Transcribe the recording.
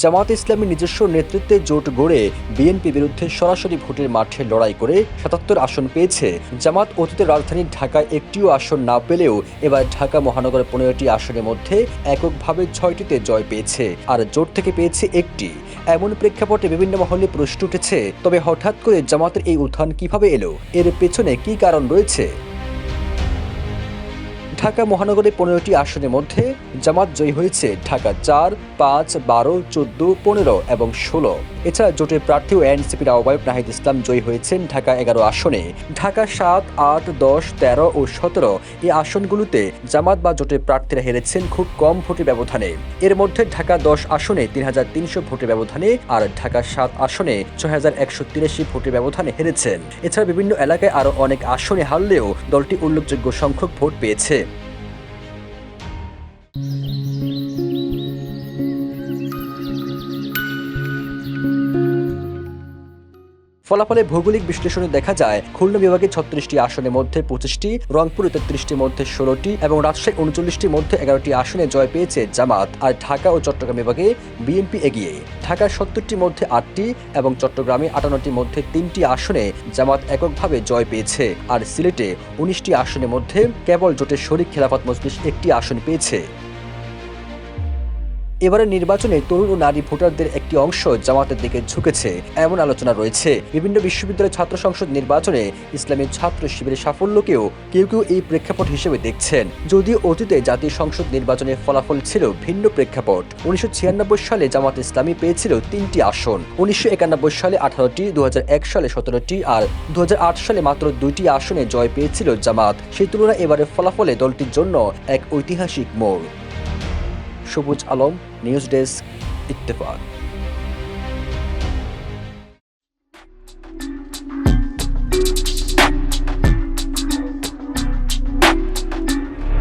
জামাত ইসলামীর নিজস্ব নেতৃত্বে জোট গড়ে বিএনপি বিরুদ্ধে সরাসরি ভোটের মাঠে লড়াই করে ৭৭ আসন পেয়েছে। জামাত অতীতের রাজধানী ঢাকায় একটিও আসন না পেলেও এবার ঢাকা মহানগরের ১৫টি আসনের মধ্যে এককভাবে ৬টিতে জয় পেয়েছে, আর জোট থেকে পেয়েছে একটি। এমন প্রেক্ষাপটে বিভিন্ন মহলে প্রশ্ন উঠেছে, তবে হঠাৎ করে জামাতের এই উত্থান কিভাবে এলো? এর পেছনে কি কারণ রয়েছে? ঢাকা মহানগরে ১৫টি আসনের মধ্যে জামাত জয়ী হয়েছে ঢাকা ৪, ৫, ১২, ১৪, ১৫ এবং ১৬। এছাড়া জোটের প্রার্থী ও এনসিপির আহ্বায়ক নাহিদ ইসলাম জয়ী হয়েছেন ঢাকা ১১ আসনে। ঢাকা ৭, ৮, ১০, ১৩ ও ১৭ এই আসনগুলোতে জামাত বা জোটের প্রার্থীরা হেরেছেন খুব কম ভোটের ব্যবধানে। এর মধ্যে ঢাকা ১০ আসনে ৩৩০০ ভোটের ব্যবধানে আর ঢাকা ৭ আসনে ৬১৮৩ ভোটের ব্যবধানে হেরেছেন। এছাড়া বিভিন্ন এলাকায় আরও অনেক আসনে হারলেও দলটি উল্লেখযোগ্য সংখ্যক ভোট পেয়েছে। ফলাফলে ভৌগোলিক বিশ্লেষণে দেখা যায়, খুলনা বিভাগে ৩৬টি আসনের মধ্যে ২৫টি, রংপুর ৩৩টির মধ্যে ১৬টি এবং রাজশাহী ৩৯টির মধ্যে ১১টি আসনে জয় পেয়েছে জামাত। আর ঢাকা ও চট্টগ্রাম বিভাগে বিএনপি এগিয়ে। ঢাকার ৭০টির মধ্যে ৮টি এবং চট্টগ্রামে ৫৮টির মধ্যে ৩টি আসনে জামাত এককভাবে জয় পেয়েছে। আর সিলেটে ১৯টি আসনের মধ্যে কেবল জোটের শরিক খেলাফত মজলিস একটি আসন পেয়েছে। এবারের নির্বাচনে তরুণ ও নারী ভোটারদের একটি অংশ জামাতের দিকে ঝুঁকেছে, এমন আলোচনা রয়েছে। বিভিন্ন বিশ্ববিদ্যালয় ছাত্র সংসদ নির্বাচনে ইসলামী ছাত্র শিবিরের সাফল্যকেও কেউ কেউ এই প্রেক্ষাপট হিসেবে দেখছেন। যদিও অতীতে জাতীয় সংসদ নির্বাচনের ফলাফল ছিল ভিন্ন প্রেক্ষাপট। ১৯৯৬ সালে জামাত ইসলামী পেয়েছিল ৩টি আসন, ১৯৯১ সালে ১৮টি, ২০০১ সালে ১৭টি আর ২০০৮ সালে মাত্র ২টি আসনে জয় পেয়েছিল জামাত। সেই তুলনায় এবারের ফলাফলে দলটির জন্য এক ঐতিহাসিক মোড়। সবুজ আলম, নিউজ ডেস্ক, ইত্তেফাক।